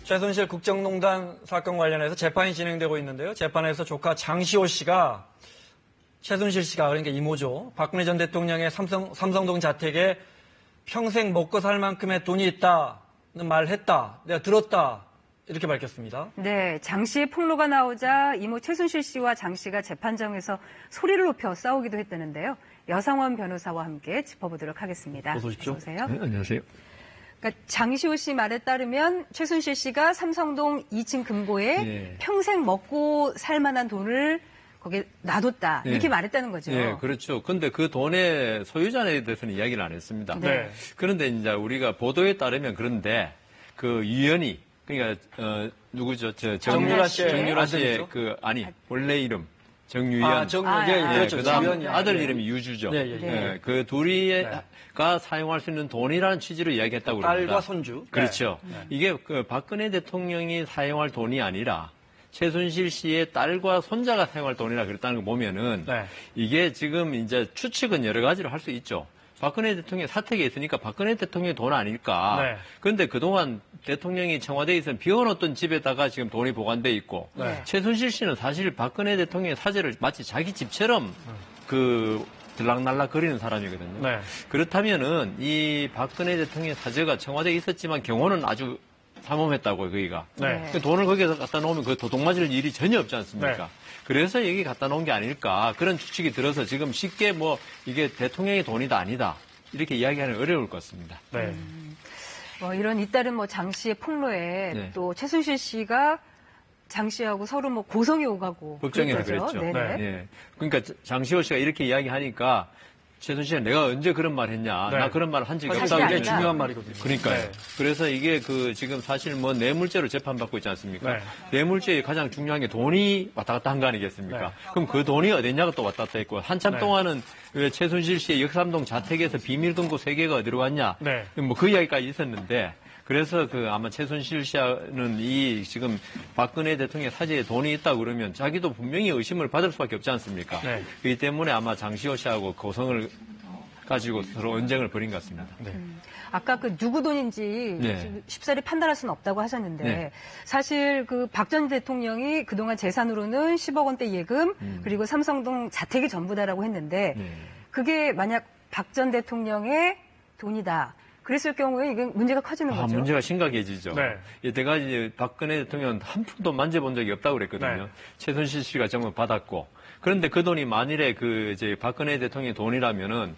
최순실 국정농단 사건 관련해서 재판이 진행되고 있는데요. 재판에서 조카 장시호 씨가 최순실 씨가 그러니까 이모죠. 박근혜 전 대통령의 삼성동 자택에 평생 먹고 살 만큼의 돈이 있다는 말을 했다. 내가 들었다. 이렇게 밝혔습니다. 네, 장 씨의 폭로가 나오자 이모 최순실 씨와 장 씨가 재판장에서 소리를 높여 싸우기도 했다는데요. 여상원 변호사와 함께 짚어보도록 하겠습니다. 어서 오십시오. 오세요. 네, 안녕하세요. 그러니까 장시호 씨 말에 따르면 최순실 씨가 삼성동 2층 금고에 네. 평생 먹고 살 만한 돈을 거기에 놔뒀다. 이렇게 네. 말했다는 거죠. 네, 그렇죠. 근데 그 돈의 소유자에 대해서는 이야기를 안 했습니다. 네. 그런데 이제 우리가 보도에 따르면 그런데 그 유연이 그러니까 누구죠? 정유라 씨의 정유라 씨의 아들이죠? 그 아니 원래 이름 정유연. 그렇죠. 그다음 주연이 아들 아니에요. 이름이 유주죠. 네, 예, 예. 그 둘이가 사용할 수 있는 돈이라는 취지로 이야기했다고 그럽니다. 딸과 손주. 그렇죠. 이게 그 박근혜 대통령이 사용할 돈이 아니라 최순실 씨의 딸과 손자가 사용할 돈이라 그랬다는 거 보면은 네. 이게 지금 이제 추측은 여러 가지로 할 수 있죠. 박근혜 대통령이 사택에 있으니까 박근혜 대통령의 돈 아닐까. 네. 그런데 그동안 대통령이 청와대에 있으면 비워놓던 집에다가 지금 돈이 보관돼 있고 네. 최순실 씨는 사실 박근혜 대통령의 사제를 마치 자기 집처럼 그 들락날락 거리는 사람이거든요. 네. 그렇다면은 이 박근혜 대통령의 사제가 청와대에 있었지만 경호는 아주 삼엄했다고요, 거기가. 네. 그 돈을 거기에서 갖다 놓으면 그 도둑 맞을 일이 전혀 없지 않습니까? 네. 그래서 여기 갖다 놓은 게 아닐까. 그런 추측이 들어서 지금 쉽게 뭐 이게 대통령의 돈이다 아니다. 이렇게 이야기하는 어려울 것 같습니다. 네. 이런 잇따른 장 씨의 폭로에 네. 또 최순실 씨가 장 씨하고 서로 고성이 오가고 법정에서 그랬죠. 그랬죠. 네네. 예. 그러니까 장시호 씨가 이렇게 이야기하니까 최순실은 내가 언제 그런 말 했냐. 네. 나 그런 말 한 적이 사실이 없다고. 이게 아니다. 중요한 말이거든요. 그러니까요. 네. 그래서 이게 지금 사실 뇌물죄로 재판받고 있지 않습니까? 네. 뇌물죄의 가장 중요한 게 돈이 왔다 갔다 한 거 아니겠습니까? 네. 그럼 그 돈이 어디냐가 또 왔다 갔다 했고, 한참 네. 동안은 왜 최순실 씨의 역삼동 자택에서 비밀금고 3개가 어디로 갔냐? 네. 뭐 그 이야기까지 있었는데, 그래서 아마 최순실 씨는 지금 박근혜 대통령 사제에 돈이 있다고 그러면 자기도 분명히 의심을 받을 수밖에 없지 않습니까? 네. 그렇기 때문에 아마 장시호 씨하고 고성을 가지고 서로 언쟁을 벌인 것 같습니다. 네. 아까 누구 돈인지 네. 쉽사리 판단할 수는 없다고 하셨는데 네. 사실 박 전 대통령이 그동안 재산으로는 10억 원대 예금 그리고 삼성동 자택이 전부다라고 했는데 네. 그게 만약 박 전 대통령의 돈이다. 그랬을 경우에 이게 문제가 커지는 거죠. 문제가 심각해지죠. 네. 내가 이제 박근혜 대통령은 한 푼도 만져본 적이 없다고 그랬거든요. 네. 최순실 씨가 정말 받았고. 그런데 그 돈이 만일에 이제 박근혜 대통령의 돈이라면은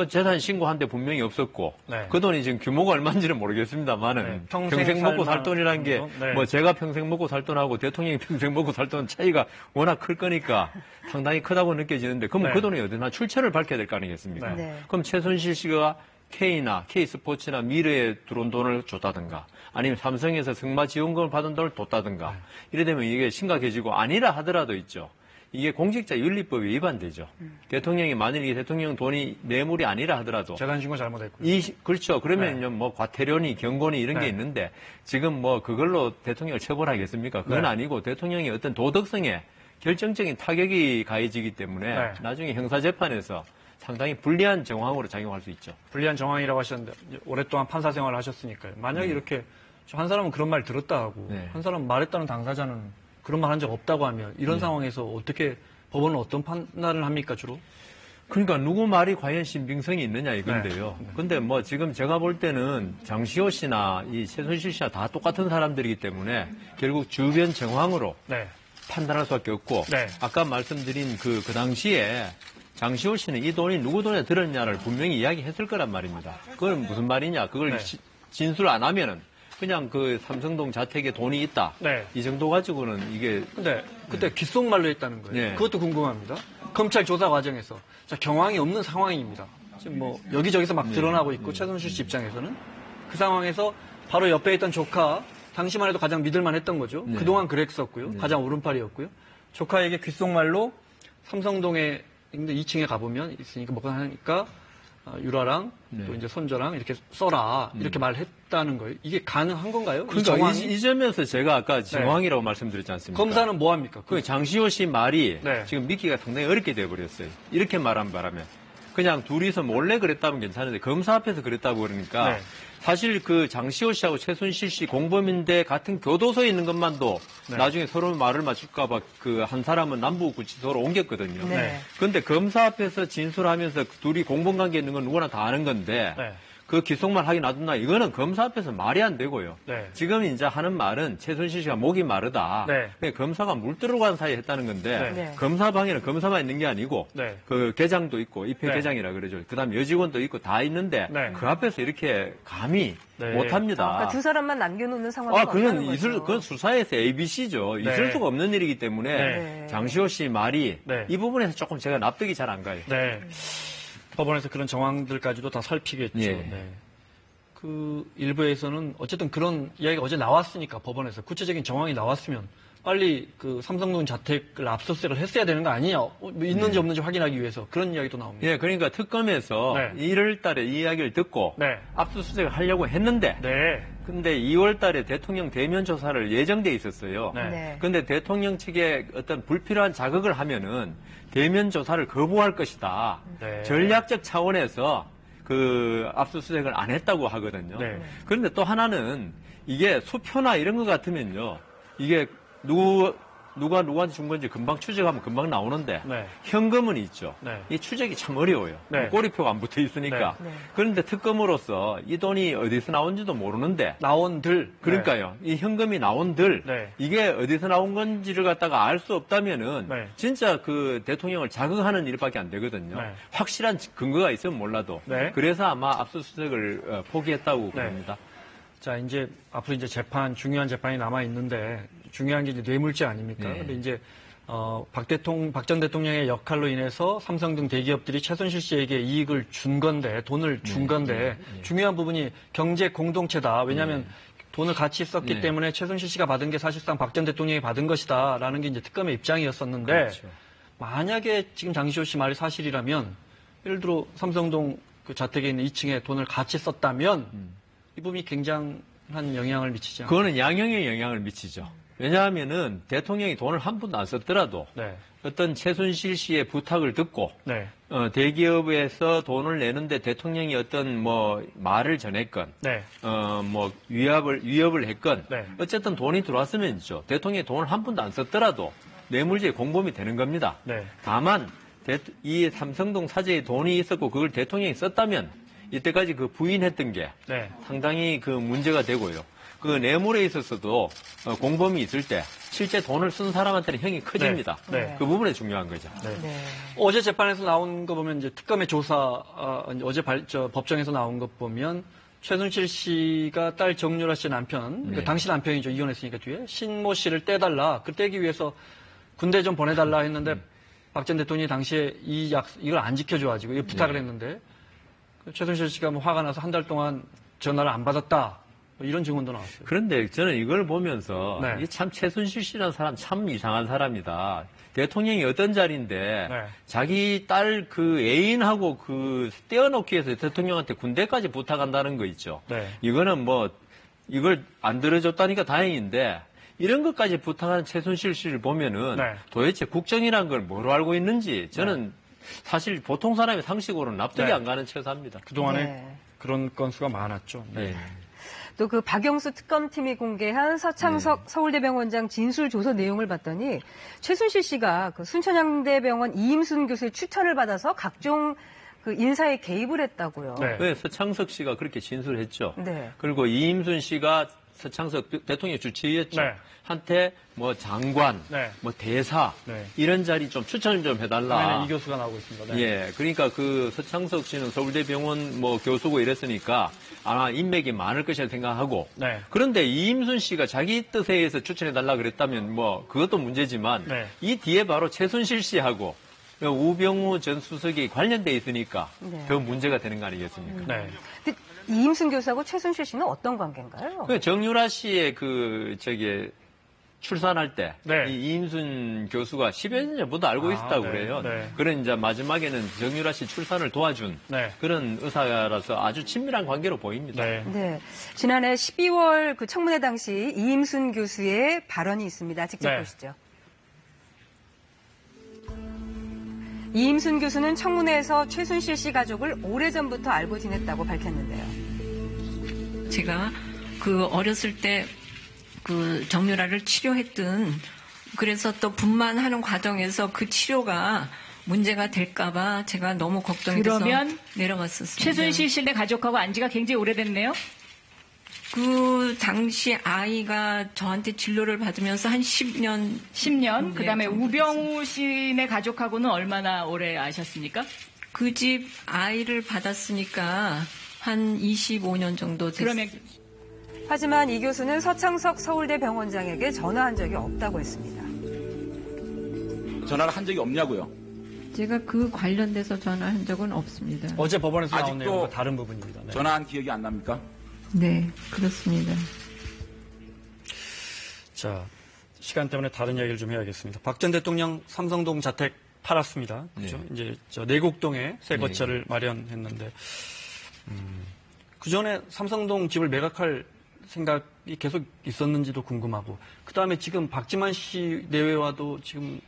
재산 신고한 데 분명히 없었고. 네. 그 돈이 지금 규모가 얼마인지는 모르겠습니다만은. 네. 평생 먹고 살 돈이라는 게 네. 제가 평생 먹고 살 돈하고 대통령이 평생 먹고 살 돈 차이가 워낙 클 거니까 상당히 크다고 느껴지는데 그러면 네. 그 돈이 어디나 출처를 밝혀야 될 거 아니겠습니까? 네. 그럼 최순실 씨가 K스포츠나 미래에 들어온 돈을 줬다든가 아니면 삼성에서 승마 지원금을 받은 돈을 줬다든가 이래 되면 이게 심각해지고 아니라 하더라도 있죠. 이게 공직자 윤리법에 위반되죠. 대통령이 만일 이 대통령 돈이 뇌물이 아니라 하더라도 재산신고 잘못했고요. 그렇죠. 그러면요, 과태료니 경고니 이런 네. 게 있는데 지금 그걸로 대통령을 처벌하겠습니까? 그건 네. 아니고 대통령이 어떤 도덕성에 결정적인 타격이 가해지기 때문에 네. 나중에 형사재판에서 상당히 불리한 정황으로 작용할 수 있죠. 불리한 정황이라고 하셨는데 이제 오랫동안 판사 생활을 하셨으니까요. 만약에 이렇게 한 사람은 그런 말 들었다 하고 네. 한 사람은 말했다는 당사자는 그런 말 한 적 없다고 하면 이런 상황에서 어떻게 법원은 어떤 판단을 합니까 주로? 그러니까 누구 말이 과연 신빙성이 있느냐 이건데요. 네. 근데 지금 제가 볼 때는 장시호 씨나 이 최순실 씨나 다 똑같은 사람들이기 때문에 결국 주변 정황으로 네. 판단할 수밖에 없고 네. 아까 말씀드린 그 당시에 장시호 씨는 이 돈이 누구 돈에 들었냐를 분명히 이야기했을 거란 말입니다. 그건 무슨 말이냐? 그걸 네. 진술 안 하면은 그냥 삼성동 자택에 돈이 있다. 네. 이 정도 가지고는 이게 근데 그때 귓속말로 했다는 거예요. 네. 그것도 궁금합니다. 검찰 조사 과정에서 경황이 없는 상황입니다. 지금 여기저기서 막 드러나고 있고 최순실 씨 입장에서는 그 상황에서 바로 옆에 있던 조카 당시만 해도 가장 믿을만 했던 거죠. 네. 그동안 그랬었고요. 가장 오른팔이었고요. 조카에게 귓속말로 삼성동에 있는데 2층에 가보면 있으니까 먹고 하니까 유라랑 또 이제 손자랑 이렇게 써라 이렇게 말했다는 거예요. 이게 가능한 건가요? 그러니까 이 점에서 제가 아까 정황이라고 말씀드렸지 않습니까? 검사는 뭐 합니까? 그 장시호 씨 말이 네. 지금 믿기가 상당히 어렵게 되어버렸어요. 이렇게 말한 바람에. 그냥 둘이서 몰래 그랬다면 괜찮은데 검사 앞에서 그랬다고 그러니까 네. 사실 그 장시호 씨하고 최순실 씨 공범인데 같은 교도소에 있는 것만도 네. 나중에 서로 말을 맞출까봐 그 한 사람은 남부구치소로 옮겼거든요. 네. 그런데 검사 앞에서 진술하면서 둘이 공범관계 있는 건 누구나 다 아는 건데 네. 그 기속말 하기 놔둔다. 이거는 검사 앞에서 말이 안 되고요. 네. 지금 이제 하는 말은 최순실 씨가 목이 마르다. 네. 그냥 검사가 물 들어간 사이에 했다는 건데 네. 검사 방에는 검사만 있는 게 아니고 네. 그 계장도 있고 입회 네. 계장이라 그러죠. 그다음 여직원도 있고 다 있는데 네. 그 앞에서 이렇게 감히 네. 못합니다. 그러니까 두 사람만 남겨놓는 상황이 그건 수사에서 ABC죠. 네. 있을 수가 없는 일이기 때문에 네. 장시호 씨 말이 네. 이 부분에서 조금 제가 납득이 잘 안 가요. 네. 법원에서 그런 정황들까지도 다 살피겠죠. 예. 네. 그 일부에서는 어쨌든 그런 이야기가 어제 나왔으니까 법원에서 구체적인 정황이 나왔으면 빨리 그 삼성동 자택을 압수수색을 했어야 되는 거 아니냐? 뭐 있는지 없는지 확인하기 위해서 그런 이야기도 나옵니다. 예, 그러니까 특검에서 네. 1월 달에 이 이야기를 듣고 네. 압수수색을 하려고 했는데 네. 근데 2월 달에 대통령 대면 조사를 예정돼 있었어요. 네. 네. 근데 대통령 측에 어떤 불필요한 자극을 하면은 대면 조사를 거부할 것이다. 네. 전략적 차원에서 그 압수수색을 안 했다고 하거든요. 네. 그런데 또 하나는 이게 수표나 이런 것 같으면요. 이게 누가 누구한테 준 건지 금방 추적하면 금방 나오는데 네. 현금은 있죠. 네. 이 추적이 참 어려워요. 네. 꼬리표가 안 붙어 있으니까. 네. 네. 그런데 특검으로서 이 돈이 어디서 나온지도 모르는데 나온들. 그러니까요. 이 현금이 나온들 네. 이게 어디서 나온 건지를 갖다가 알 수 없다면은 네. 진짜 그 대통령을 자극하는 일밖에 안 되거든요. 네. 확실한 근거가 있으면 몰라도. 네. 그래서 아마 압수수색을 포기했다고 네. 봅니다. 자, 이제 앞으로 이제 중요한 재판이 남아 있는데 중요한 게 이제 뇌물죄 아닙니까? 네. 근데 이제 박 전 대통령의 역할로 인해서 삼성 등 대기업들이 최순실 씨에게 이익을 준 건데 돈을 준 건데 중요한 부분이 경제 공동체다. 왜냐하면 돈을 같이 썼기 네. 때문에 최순실 씨가 받은 게 사실상 박 전 대통령이 받은 것이다라는 게 이제 특검의 입장이었었는데 그렇죠. 만약에 지금 장시호 씨 말이 사실이라면 예를 들어 삼성동 그 자택에 있는 2층에 돈을 같이 썼다면 이 부분이 굉장한 영향을 미치지 않을까? 그거는 양형에 영향을 미치죠. 왜냐하면은 대통령이 돈을 한 푼도 안 썼더라도 네. 어떤 최순실 씨의 부탁을 듣고 네. 대기업에서 돈을 내는데 대통령이 어떤 뭐 말을 전했건 네. 뭐 위협을 했건 네. 어쨌든 돈이 들어왔으면죠. 대통령이 돈을 한 푼도 안 썼더라도 뇌물죄 공범이 되는 겁니다. 네. 다만 이 삼성동 사저에 돈이 있었고 그걸 대통령이 썼다면 이때까지 그 부인했던 게 네. 상당히 그 문제가 되고요. 그 뇌물에 있어서도 공범이 있을 때 실제 돈을 쓴 사람한테는 형이 커집니다. 네. 네. 그 부분에 중요한 거죠. 네. 네. 어제 재판에서 나온 거 보면 이제 특검의 조사 어제 법정에서 나온 것 보면 최순실 씨가 딸 정유라 씨 남편, 그 당시 남편이죠. 이혼했으니까 뒤에 신모 씨를 떼달라. 그 떼기 위해서 군대 좀 보내달라 했는데 박 전 대통령이 당시에 이걸 안 지켜줘가지고 이 부탁을 했는데 최순실 씨가 뭐 화가 나서 한 달 동안 전화를 안 받았다. 뭐 이런 증언도 나왔어요. 그런데 저는 이걸 보면서 네. 이게 참 최순실 씨라는 사람 참 이상한 사람이다. 대통령이 어떤 자리인데 네. 자기 딸 그 애인하고 그 떼어놓기 위해서 대통령한테 군대까지 부탁한다는 거 있죠. 네. 이거는 뭐 이걸 안 들어줬다니까 다행인데 이런 것까지 부탁하는 최순실 씨를 보면은 네. 도대체 국정이란 걸 뭐로 알고 있는지 저는 사실 보통 사람의 상식으로는 납득이 네. 안 가는 처사입니다. 그동안에 네. 그런 건수가 많았죠. 네. 또 그 박영수 특검팀이 공개한 서창석 서울대병원장 진술 조서 내용을 봤더니 최순실 씨가 그 순천향대병원 이임순 교수의 추천을 받아서 각종 그 인사에 개입을 했다고요. 네. 왜 서창석 씨가 그렇게 진술했죠. 네. 그리고 이임순 씨가 서창석 대통령 주치의였죠. 네. 한테 뭐 장관, 네. 뭐 대사 네. 이런 자리 좀 추천을 좀 해달라. 화면에 이 교수가 나오고 있습니다. 네. 예, 그러니까 그 서창석 씨는 서울대병원 뭐 교수고 이랬으니까 아마 인맥이 많을 것이라 생각하고. 네. 그런데 이임순 씨가 자기 뜻에 의해서 추천해달라 그랬다면 뭐 그것도 문제지만 네. 이 뒤에 바로 최순실 씨하고 우병우 전 수석이 관련돼 있으니까 네. 더 문제가 되는 거 아니겠습니까? 네. 근데 이임순 교수하고 최순실 씨는 어떤 관계인가요? 그 정유라 씨의 출산할 때, 네. 이 이임순 교수가 10여 년 전부터 알고 있었다고 네, 그래요. 네. 그런 이제 마지막에는 정유라 씨 출산을 도와준 네. 그런 의사라서 아주 친밀한 관계로 보입니다. 네. 네. 지난해 12월 그 청문회 당시 이임순 교수의 발언이 있습니다. 직접 네. 보시죠. 이임순 교수는 청문회에서 최순실 씨 가족을 오래전부터 알고 지냈다고 밝혔는데요. 제가 그 어렸을 때 그 정유라를 치료했던, 그래서 또 분만하는 과정에서 그 치료가 문제가 될까봐 제가 너무 걱정돼서 그러면 내려갔었습니다. 최순실 씨네 가족하고 안 지가 굉장히 오래됐네요. 그 당시 아이가 저한테 진료를 받으면서 한 10년. 10년. 네, 그다음에 정도 우병우 씨네 가족하고는 얼마나 오래 아셨습니까? 그 집 아이를 받았으니까 한 25년 정도 됐어요. 그러면 하지만 이 교수는 서창석 서울대 병원장에게 전화한 적이 없다고 했습니다. 전화를 한 적이 없냐고요? 제가 그 관련돼서 전화한 적은 없습니다. 어제 법원에서 나온 아직도 내용과 다른 부분입니다. 네. 전화한 기억이 안 납니까? 네, 그렇습니다. 자, 시간 때문에 다른 이야기를 좀 해야겠습니다. 박 전 대통령 삼성동 자택 팔았습니다. 그죠? 이제 저 내곡동에 새 거처를 마련했는데, 그 전에 삼성동 집을 매각할 생각이 계속 있었는지도 궁금하고, 그 다음에 지금 박지만 씨 내외와도 지금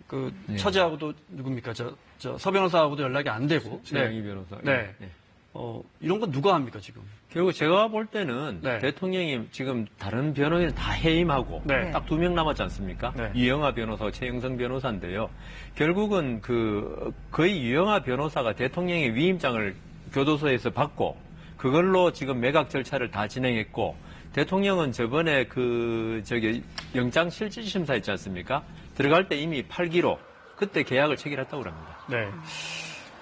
그 처제하고도 누굽니까? 서 변호사하고도 연락이 안 되고. 최영희 변호사. 네. 이런 건 누가 합니까, 지금? 결국 제가 볼 때는 네. 대통령이 지금 다른 변호인을 다 해임하고 네. 딱 2명 남았지 않습니까? 네. 유영아 변호사와 최영성 변호사인데요. 결국은 거의 유영아 변호사가 대통령의 위임장을 교도소에서 받고 그걸로 지금 매각 절차를 다 진행했고, 대통령은 저번에 영장 실질심사 있지 않습니까? 들어갈 때 이미 8기로 그때 계약을 체결했다고 합니다. 네.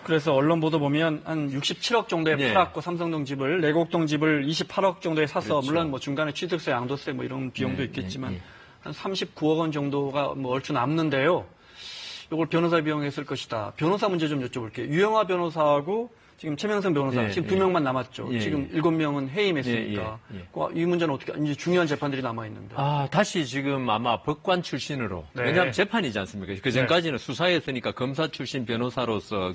그래서 언론 보도 보면 한 67억 정도에 네. 팔았고, 삼성동 집을, 내곡동 집을 28억 정도에 사서, 그렇죠. 물론 뭐 중간에 취득세, 양도세 뭐 이런 비용도 네, 있겠지만, 네. 한 39억 원 정도가 뭐 얼추 남는데요. 이걸 변호사 비용에 쓸 것이다. 변호사 문제 좀 여쭤볼게요. 유영아 변호사하고 지금 최명선 변호사, 네, 지금 네. 2명만 남았죠. 예, 지금 예. 7명은 해임했으니까. 예, 예, 예. 이 문제는 어떻게, 이제 중요한 재판들이 남아있는데. 다시 지금 아마 법관 출신으로. 네. 왜냐하면 재판이지 않습니까? 그 전까지는 수사였으니까 검사 출신 변호사로서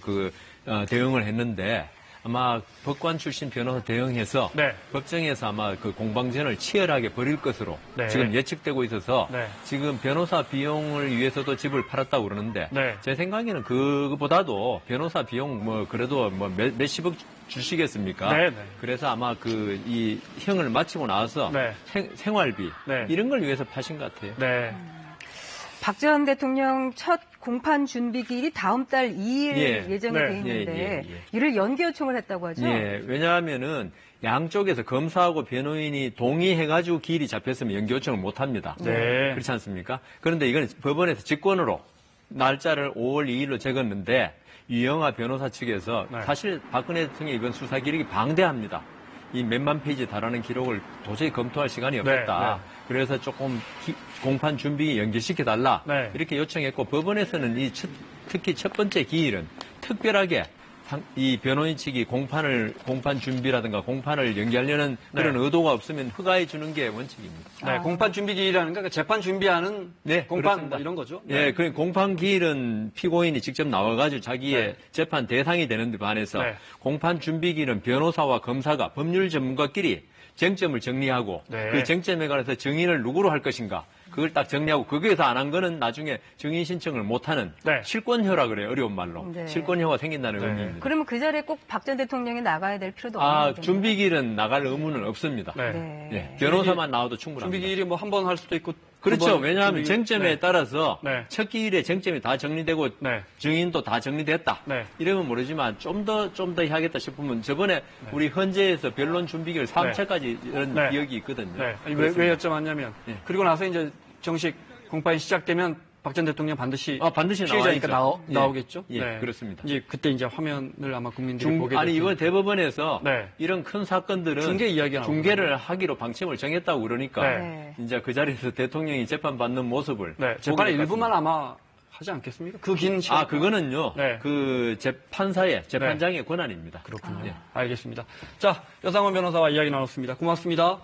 대응을 했는데, 아마 법관 출신 변호사 대응해서 네. 법정에서 아마 그 공방전을 치열하게 벌일 것으로 네. 지금 예측되고 있어서 네. 지금 변호사 비용을 위해서도 집을 팔았다고 그러는데 네. 제 생각에는 그거보다도 변호사 비용 그래도 몇십억 주시겠습니까? 네, 네. 그래서 아마 이 형을 마치고 나서 네. 생활비 네. 이런 걸 위해서 파신 것 같아요. 네. 박 전 대통령 첫 공판 준비기일이 다음 달 2일 예. 예정이 네. 돼 있는데 예. 이를 연기 요청을 했다고 하죠? 예, 왜냐하면은 양쪽에서 검사하고 변호인이 동의해가지고 기일이 잡혔으면 연기 요청을 못 합니다. 네. 그렇지 않습니까? 그런데 이건 법원에서 직권으로 날짜를 5월 2일로 적었는데 유영아 변호사 측에서 네. 사실 박근혜 대통령의 이번 수사 기록이 방대합니다. 이 몇만 페이지 달하는 기록을 도저히 검토할 시간이 없었다. 네. 그래서 조금 공판 준비 연기시켜달라. 네. 이렇게 요청했고 법원에서는 특히 첫 번째 기일은 특별하게 이 변호인 측이 공판 준비라든가 공판을 연기하려는 그런 네. 의도가 없으면 허가해 주는 게 원칙입니다. 네, 공판 준비 기일이라는 게 재판 준비하는 네, 공판 그렇습니다. 뭐 이런 거죠. 예, 그 공판 기일은 피고인이 직접 나와가지고 자기의 네. 재판 대상이 되는데 반해서 네. 공판 준비 기일은 변호사와 검사가 법률 전문가끼리 쟁점을 정리하고 네. 그 쟁점에 관해서 증인을 누구로 할 것인가 그걸 딱 정리하고 거기에서 안 한 거는 나중에 증인 신청을 못하는 네. 실권효라 그래요. 어려운 말로. 네. 실권효가 생긴다는 네. 의미입니다. 그러면 그 자리에 꼭 박 전 대통령이 나가야 될 필요도 없는 거죠? 준비기일은 나갈 의무는 없습니다. 네. 네. 예, 변호사만 나와도 충분합니다. 준비 기일이 뭐 한 번 할 수도 있고. 그렇죠. 두 번 왜냐하면 준비- 쟁점에 네. 따라서 네. 첫 기일에 쟁점이 다 정리되고 네. 증인도 다 정리됐다. 네. 이러면 모르지만 좀 더 해야겠다 싶으면 저번에 우리 헌재에서 변론 준비기일 3차까지 이런 네. 기억이 있거든요. 네. 아니, 왜 여쭤봤냐면 네. 그리고 나서 이제 정식 공판이 시작되면 박 전 대통령 반드시 반드시 피해자니까 나와야죠. 예. 나오겠죠. 예, 그렇습니다. 이제 그때 이제 화면을 아마 국민들이 보게 될 이번 텐데. 대법원에서 네. 이런 큰 사건들은 중개 이야기가 중개를 하기로 방침을 정했다고 그러니까 네. 이제 그 자리에서 대통령이 재판받는 모습을 네. 보게 재판의 될 것 일부만 같습니다. 아마 하지 않겠습니까? 그 긴 시간. 그거는요. 네. 그 재판장의 권한입니다. 그렇군요. 예. 알겠습니다. 자, 여상원 변호사와 이야기 나눴습니다. 고맙습니다.